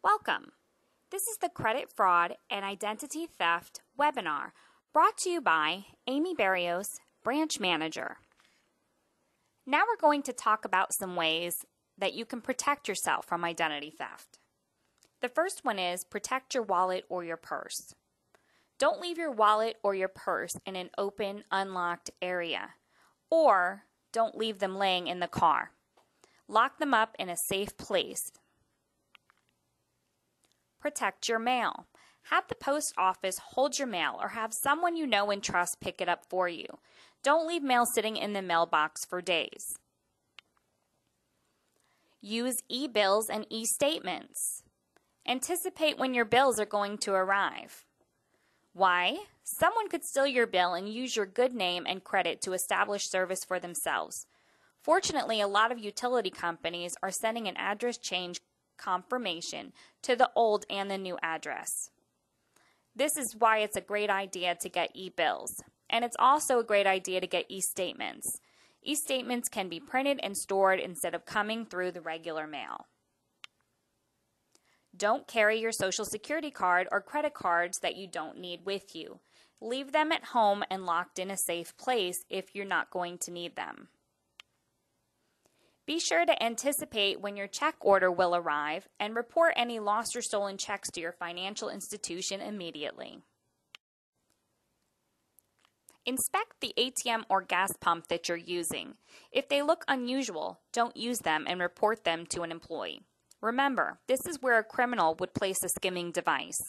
Welcome. This is the Credit Fraud and Identity Theft webinar brought to you by Amy Barrios, Branch Manager. Now we're going to talk about some ways that you can protect yourself from identity theft. The first one is protect your wallet or your purse. Don't leave your wallet or your purse in an open, unlocked area, or don't leave them laying in the car. Lock them up in a safe place. Protect your mail. Have the post office hold your mail or have someone you know and trust pick it up for you. Don't leave mail sitting in the mailbox for days. Use e-bills and e-statements. Anticipate when your bills are going to arrive. Why? Someone could steal your bill and use your good name and credit to establish service for themselves. Fortunately, a lot of utility companies are sending an address change confirmation to the old and the new address. This is why it's a great idea to get e-bills, and it's also a great idea to get e-statements. E-statements can be printed and stored instead of coming through the regular mail. Don't carry your Social Security card or credit cards that you don't need with you. Leave them at home and locked in a safe place if you're not going to need them. Be sure to anticipate when your check order will arrive and report any lost or stolen checks to your financial institution immediately. Inspect the ATM or gas pump that you're using. If they look unusual, don't use them and report them to an employee. Remember, this is where a criminal would place a skimming device.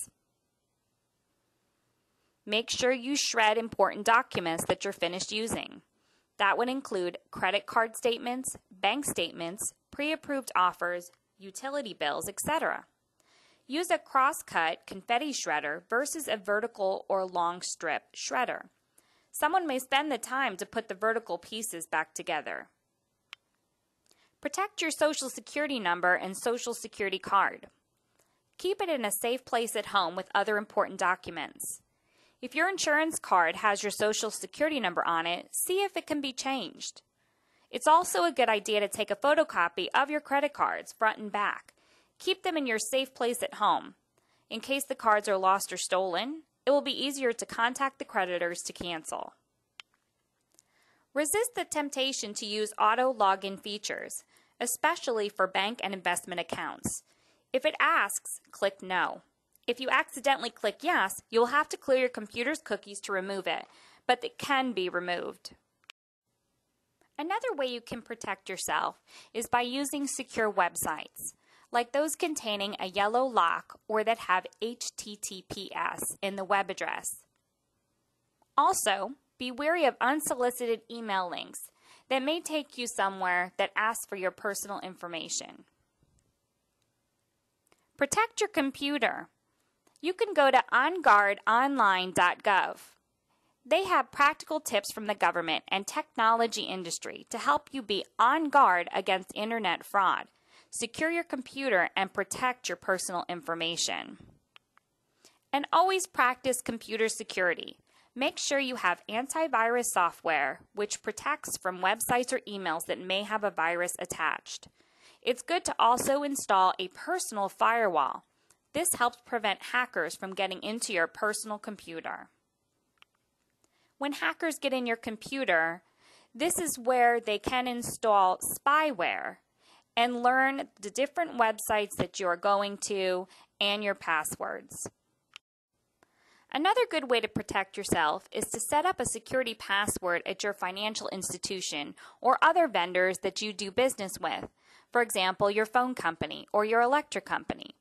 Make sure you shred important documents that you're finished using. That would include credit card statements, bank statements, pre-approved offers, utility bills, etc. Use a cross-cut confetti shredder versus a vertical or long strip shredder. Someone may spend the time to put the vertical pieces back together. Protect your Social Security number and Social Security card. Keep it in a safe place at home with other important documents. If your insurance card has your Social Security number on it, see if it can be changed. It's also a good idea to take a photocopy of your credit cards, front and back. Keep them in your safe place at home. In case the cards are lost or stolen, it will be easier to contact the creditors to cancel. Resist the temptation to use auto login features, especially for bank and investment accounts. If it asks, click No. If you accidentally click yes, you'll have to clear your computer's cookies to remove it, but it can be removed. Another way you can protect yourself is by using secure websites, like those containing a yellow lock or that have HTTPS in the web address. Also, be wary of unsolicited email links that may take you somewhere that asks for your personal information. Protect your computer. You can go to onguardonline.gov. They have practical tips from the government and technology industry to help you be on guard against internet fraud, secure your computer, and protect your personal information. And always practice computer security. Make sure you have antivirus software, which protects from websites or emails that may have a virus attached. It's good to also install a personal firewall. This helps prevent hackers from getting into your personal computer. When hackers get in your computer, this is where they can install spyware and learn the different websites that you are going to and your passwords. Another good way to protect yourself is to set up a security password at your financial institution or other vendors that you do business with, for example, your phone company or your electric company.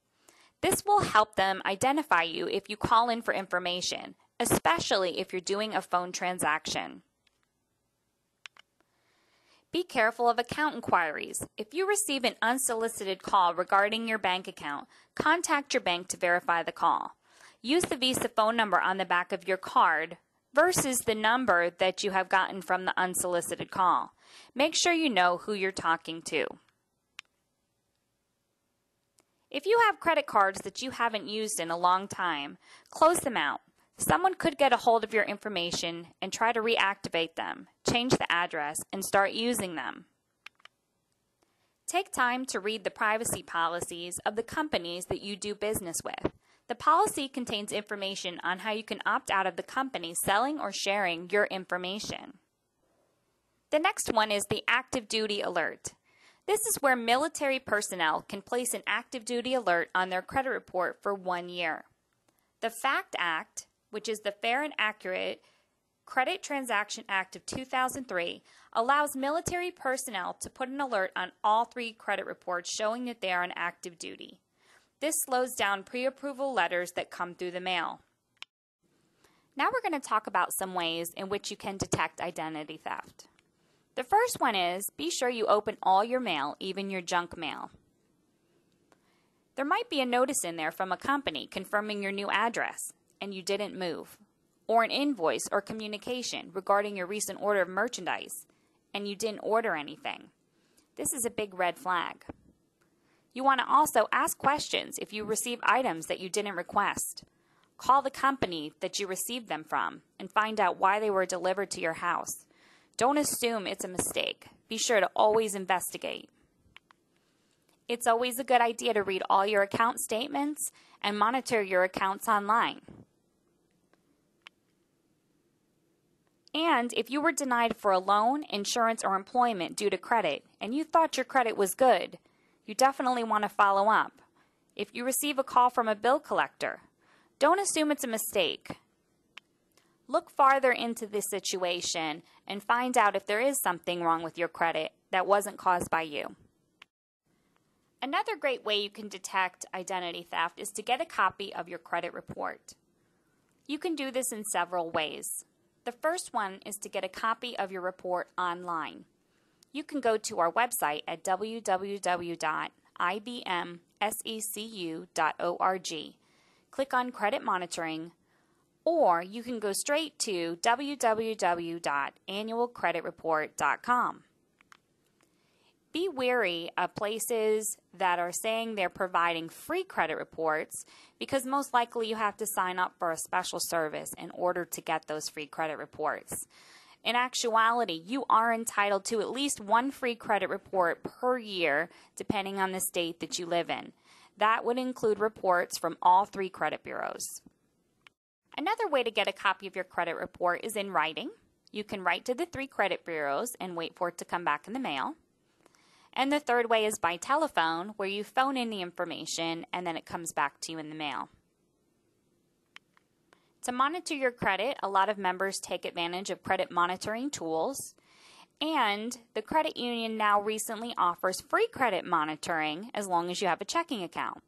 This will help them identify you if you call in for information, especially if you're doing a phone transaction. Be careful of account inquiries. If you receive an unsolicited call regarding your bank account, contact your bank to verify the call. Use the Visa phone number on the back of your card versus the number that you have gotten from the unsolicited call. Make sure you know who you're talking to. If you have credit cards that you haven't used in a long time, close them out. Someone could get a hold of your information and try to reactivate them, change the address, and start using them. Take time to read the privacy policies of the companies that you do business with. The policy contains information on how you can opt out of the company selling or sharing your information. The next one is the active duty alert. This is where military personnel can place an active duty alert on their credit report for 1 year. The FACT Act, which is the Fair and Accurate Credit Transaction Act of 2003, allows military personnel to put an alert on all 3 credit reports showing that they are on active duty. This slows down pre-approval letters that come through the mail. Now we're going to talk about some ways in which you can detect identity theft. The first one is be sure you open all your mail, even your junk mail. There might be a notice in there from a company confirming your new address and you didn't move, or an invoice or communication regarding your recent order of merchandise and you didn't order anything. This is a big red flag. You want to also ask questions if you receive items that you didn't request. Call the company that you received them from and find out why they were delivered to your house. Don't assume it's a mistake. Be sure to always investigate. It's always a good idea to read all your account statements and monitor your accounts online. And if you were denied for a loan, insurance, or employment due to credit, and you thought your credit was good, you definitely want to follow up. If you receive a call from a bill collector, don't assume it's a mistake. Look farther into this situation and find out if there is something wrong with your credit that wasn't caused by you. Another great way you can detect identity theft is to get a copy of your credit report. You can do this in several ways. The first one is to get a copy of your report online. You can go to our website at www.ibmsecu.org. Click on Credit Monitoring, or you can go straight to www.annualcreditreport.com. Be wary of places that are saying they're providing free credit reports because most likely you have to sign up for a special service in order to get those free credit reports. In actuality, you are entitled to at least 1 free credit report per year depending on the state that you live in. That would include reports from all 3 credit bureaus. Another way to get a copy of your credit report is in writing. You can write to the 3 credit bureaus and wait for it to come back in the mail. And the third way is by telephone, where you phone in the information and then it comes back to you in the mail. To monitor your credit, a lot of members take advantage of credit monitoring tools. And the credit union now recently offers free credit monitoring as long as you have a checking account.